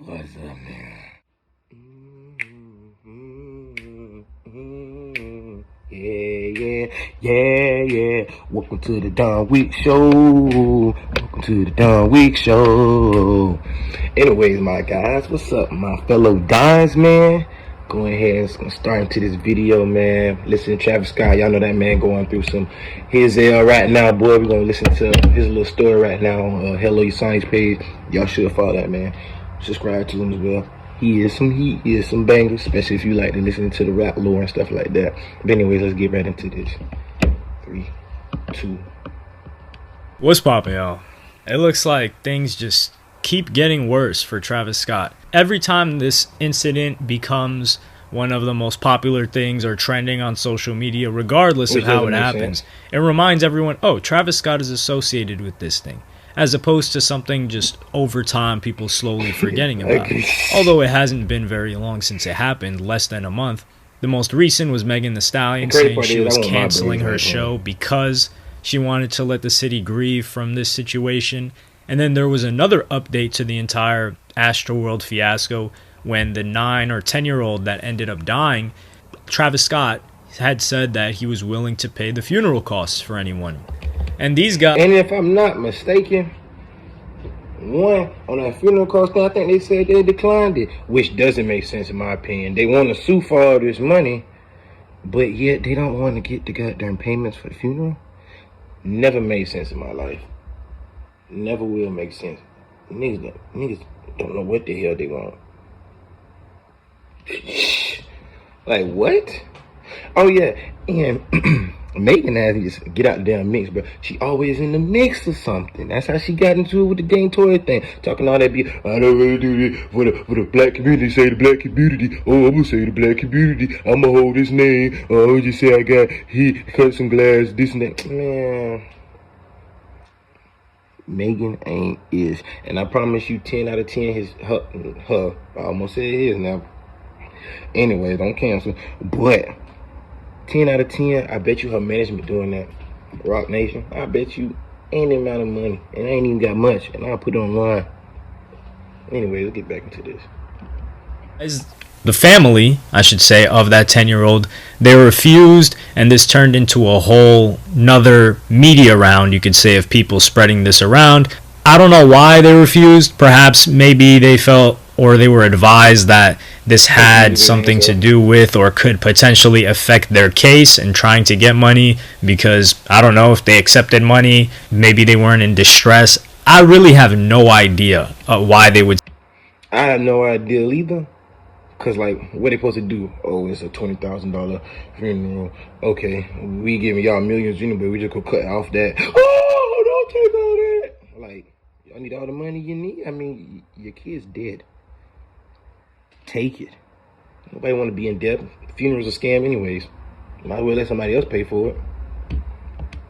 What's up, man? Yeah. Welcome to the Don Week Show. Anyways, my guys, what's up, my fellow Dons, man? Go ahead and start into this video, man. Listen to Travis Scott. Y'all know that man going through his right now, boy. We're gonna listen to his little story right now on Hello Your Science page. Y'all should follow that, man. Subscribe to him as well. He is some bangers, especially if you like to listen to the rap lore and stuff like that. But anyways, let's get right into this. 3, 2. What's poppin', y'all? It looks like things just keep getting worse for Travis Scott. Every time this incident becomes one of the most popular things or trending on social media, regardless of how it happens, it reminds everyone, oh, Travis Scott is associated with this thing, as opposed to something just over time people slowly forgetting about. Although it hasn't been very long since it happened, less than a month. The most recent was Megan Thee Stallion saying she was canceling her show because she wanted to let the city grieve from this situation. And then there was another update to the entire Astroworld fiasco when the 9 or 10-year-old that ended up dying, Travis Scott had said that he was willing to pay the funeral costs for anyone. And these guys... And if I'm not mistaken, on that funeral cost thing, I think they said they declined it, which doesn't make sense in my opinion. They want to sue for all this money, but yet they don't want to get the goddamn payments for the funeral. Never made sense in my life. Never will make sense. Niggas don't know what the hell they want. Like, what? Oh, yeah. And Megan has to just get out the damn mix, bro. She always in the mix or something. That's how she got into it with the Dane Tory thing. Talking all that I don't really do this for the black community. Say the black community. Oh, I'm gonna say the black community. I'm gonna hold his name. Oh, just say I got cut some glass, this and that. Man. Megan ain't is. And I promise you 10 out of 10 her. I almost said his now. Anyway, don't cancel. But 10 out of 10, I bet you her management doing that. Rock Nation, I bet you any amount of money. And I ain't even got much. And I'll put it online. Anyway, let's get back into this. The family, I should say, of that 10-year-old, they refused, and this turned into a whole nother media round, you could say, of people spreading this around. I don't know why they refused. Perhaps maybe they felt or they were advised that this had something to do with or could potentially affect their case and trying to get money because, I don't know, if they accepted money, maybe they weren't in distress. I really have no idea why they would. I have no idea either. Cause like, what they supposed to do? Oh, it's a $20,000 funeral. Okay, we giving y'all millions anyway. We just gonna cut off that. Oh, don't take all that. Like, y'all need all the money you need. I mean, your kid's dead. Take it. Nobody want to be in debt. Funerals are scam anyways. Might as well let somebody else pay for it.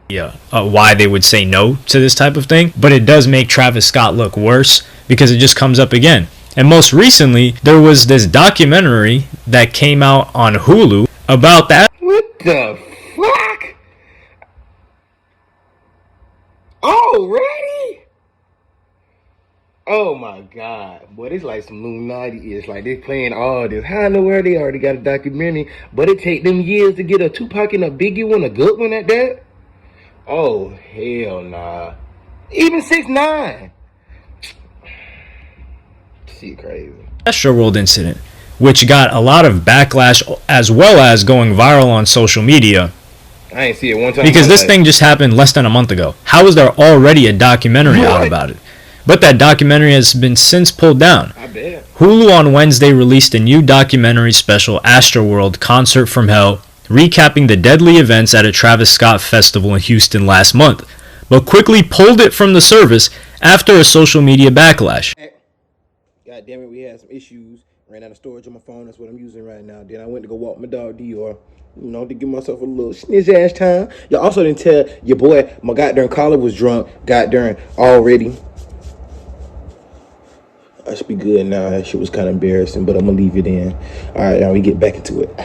Yeah, why they would say no to this type of thing, but it does make Travis Scott look worse because it just comes up again. And most recently, there was this documentary that came out on Hulu about that. What the fuck? Already? Oh my God. Boy, it's like some Illuminati. It's like they playing all this. How in the world they already got a documentary, but it take them years to get a Tupac and a Biggie one, a good one at that? Oh, hell nah. Even 6ix9ine. Crazy. Astroworld incident, which got a lot of backlash as well as going viral on social media. I ain't see it one time. Because this thing just happened less than a month ago. How is there already a documentary out about it? But that documentary has been since pulled down. I bet. Hulu on Wednesday released a new documentary special, Astroworld Concert from Hell, recapping the deadly events at a Travis Scott festival in Houston last month, but quickly pulled it from the service after a social media backlash. God damn it, we had some issues. Ran out of storage on my phone. That's what I'm using right now. Then I went to go walk my dog Dior, to give myself a little snitch ass time. Y'all also didn't tell your boy my goddamn collar was drunk. Goddamn already. I should be good now. That shit was kind of embarrassing, but I'm gonna leave it in. All right, now we get back into it.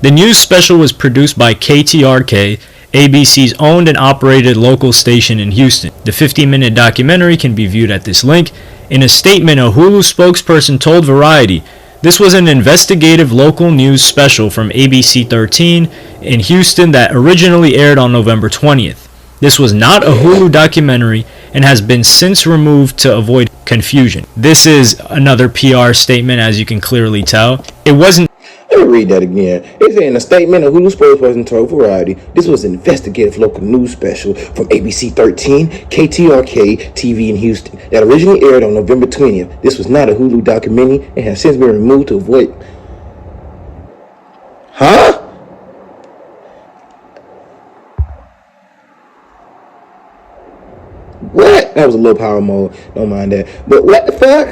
The news special was produced by KTRK, ABC's owned and operated local station in Houston. The 15-minute documentary can be viewed at this link. In a statement, a Hulu spokesperson told Variety, "This was an investigative local news special from ABC 13 in Houston that originally aired on November 20th. This was not a Hulu documentary and has been since removed to avoid confusion." This is another PR statement, as you can clearly tell. It wasn't. Let me read that again. It's in a statement, a Hulu spokesperson told Variety, "This was an investigative local news special from ABC 13, KTRK TV in Houston that originally aired on November 20th. This was not a Hulu documentary and has since been removed to avoid..." Huh? What? That was a little power mode. Don't mind that. But what the fuck?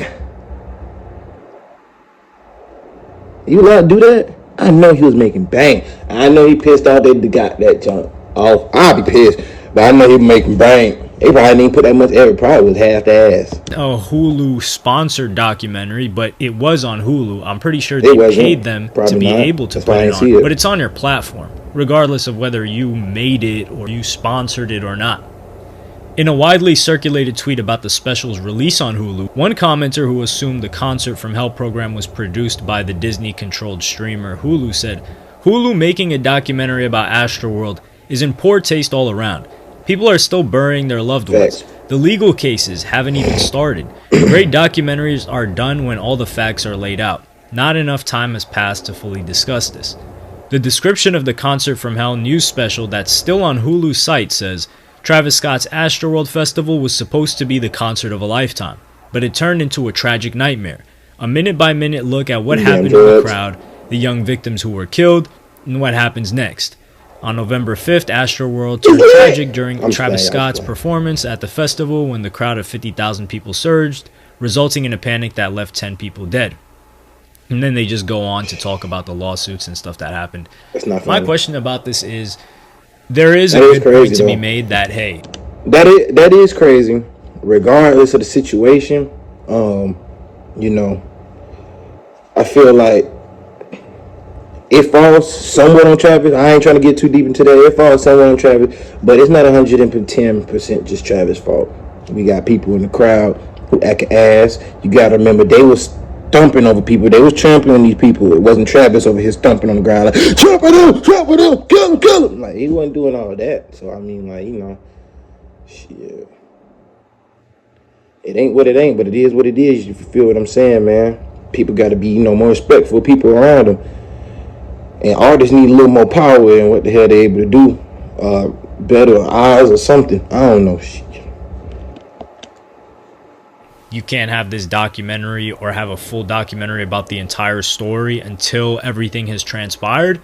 You allowed to do that? I know he was making bang. I know he pissed off they got that junk off. I'll be pissed. But I know he was making bang. They probably didn't put that much effort. Probably was half the ass. A Hulu sponsored documentary, but it was on Hulu. I'm pretty sure they paid them to be able to put it on. But it's on your platform, regardless of whether you made it or you sponsored it or not. In a widely circulated tweet about the special's release on Hulu, one commenter who assumed the Concert from Hell program was produced by the Disney-controlled streamer Hulu said, "Hulu making a documentary about Astroworld is in poor taste all around. People are still burying their loved ones. The legal cases haven't even started. Great documentaries are done when all the facts are laid out. Not enough time has passed to fully discuss this." The description of the Concert from Hell news special that's still on Hulu's site says, "Travis Scott's Astroworld Festival was supposed to be the concert of a lifetime, but it turned into a tragic nightmare. A minute-by-minute look at what happened in the crowd, the young victims who were killed, and what happens next. On November 5th, Astroworld turned tragic during Travis Scott's performance at the festival when the crowd of 50,000 people surged, resulting in a panic that left 10 people dead." And then they just go on to talk about the lawsuits and stuff that happened. My question about this is, there is a good point to be made that, hey, that is crazy, regardless of the situation. You know, I feel like it falls somewhat on Travis. I ain't trying to get too deep into that. It falls somewhat on Travis, but it's not 110% just Travis' fault. We got people in the crowd who act ass. You gotta remember, they was thumping over people. They was trampling these people. It wasn't Travis over here stomping on the ground like, "Trample them, kill him." Like, he wasn't doing all that. So I mean, like, you know, shit. It ain't what it ain't, but it is what it is. You feel what I'm saying, man? People got to be, you know, more respectful of people around them. And artists need a little more power in what the hell they're able to do. Better eyes or something. I don't know. Shit. You can't have this documentary or have a full documentary about the entire story until everything has transpired.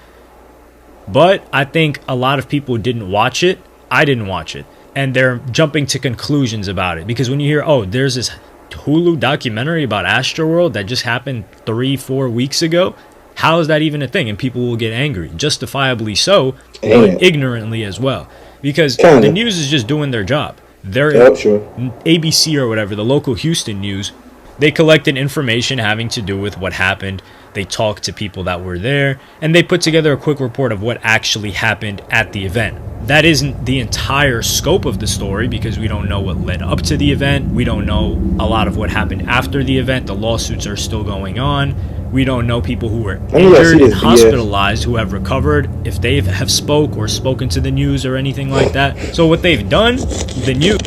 But I think a lot of people didn't watch it. I didn't watch it. And they're jumping to conclusions about it. Because when you hear, oh, there's this Hulu documentary about Astroworld that just happened 3-4 weeks ago, how is that even a thing? And people will get angry. Justifiably so, but ignorantly as well. Because the news is just doing their job. They're ABC or whatever, the local Houston news, they collected information having to do with what happened. They talked to people that were there, and they put together a quick report of what actually happened at the event. That isn't the entire scope of the story because we don't know what led up to the event. We don't know a lot of what happened after the event. The lawsuits are still going on. We don't know people who were injured and hospitalized who have recovered, if they have spoke or spoken to the news or anything like that. So what they've done, the news...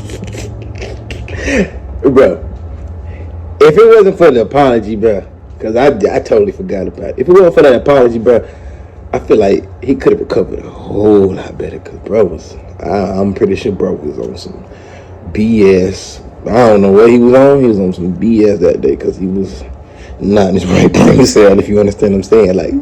Bro, if it wasn't for the apology, bro, because I totally forgot about it. If it wasn't for that apology, bro, I feel like he could have recovered a whole lot better. Because bro was, I'm pretty sure bro was on some BS. I don't know what he was on. He was on some BS that day because he was not in his right brain cell, if you understand what I'm saying. Like,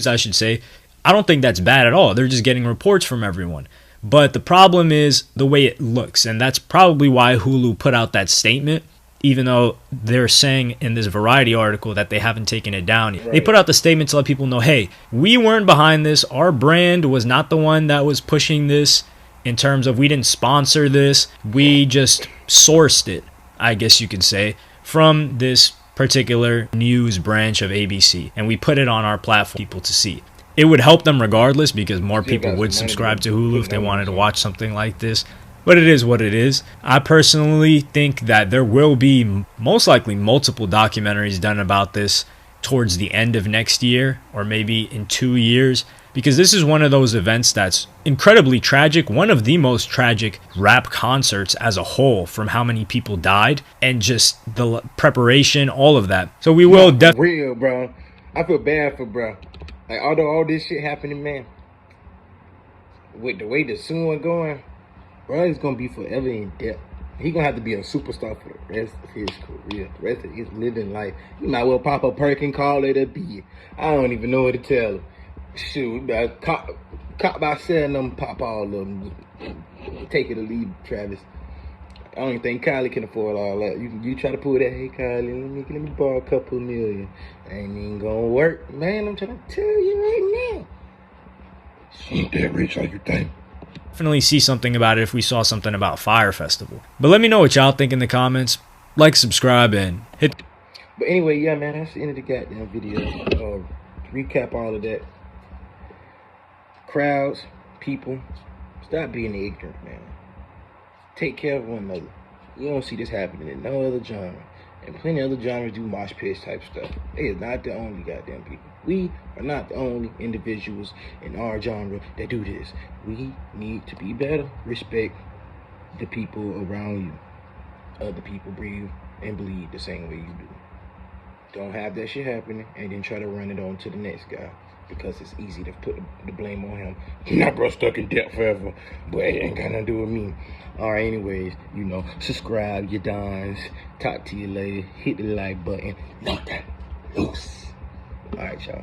I should say, I don't think that's bad at all. They're just getting reports from everyone. But the problem is the way it looks. And that's probably why Hulu put out that statement. Even though they're saying in this Variety article that they haven't taken it down. Right. They put out the statement to let people know, hey, we weren't behind this. Our brand was not the one that was pushing this in terms of we didn't sponsor this. We just sourced it, I guess you could say, from this particular news branch of ABC. And we put it on our platform for people to see. It would help them regardless because more people would subscribe to Hulu if they wanted to watch something like this. But it is what it is. I personally think that there will be most likely multiple documentaries done about this towards the end of next year or maybe in 2 years, because this is one of those events that's incredibly tragic, one of the most tragic rap concerts as a whole, from how many people died and just the preparation, all of that. So we will definitely... Real, bro. I feel bad for bro. Like, although all this shit happening, man, with the way the Sun going, bro, it's gonna be forever in debt. He gonna have to be a superstar for the rest of his career, the rest of his living life. He might well pop a perk and call it a B. I don't even know what to tell him. Shoot, cop by selling them, pop all of them. Take it or leave, Travis. I don't even think Kylie can afford all that. You try to pull that, hey Kylie, let me borrow a couple million. Ain't even gonna work, man. I'm trying to tell you right now. She ain't that rich like you think. Definitely see something about it if we saw something about Fire Festival. But let me know what y'all think in the comments. Like, subscribe, and hit. But anyway, yeah, man, that's the end of the goddamn video. Recap all of that. Crowds, people, stop being ignorant, man. Take care of one another. You don't see this happening in no other genre. And plenty of other genres do mosh pit type stuff. They is not the only goddamn people. We are not the only individuals in our genre that do this. We need to be better. Respect the people around you. Other people breathe and bleed the same way you do. Don't have that shit happening and then try to run it on to the next guy, because it's easy to put the blame on him. That bro stuck in debt forever, but it ain't got nothing to do with me. Alright, anyways, you know, subscribe, you dons. Talk to you later. Hit the like button. Knock that loose. Alright, y'all.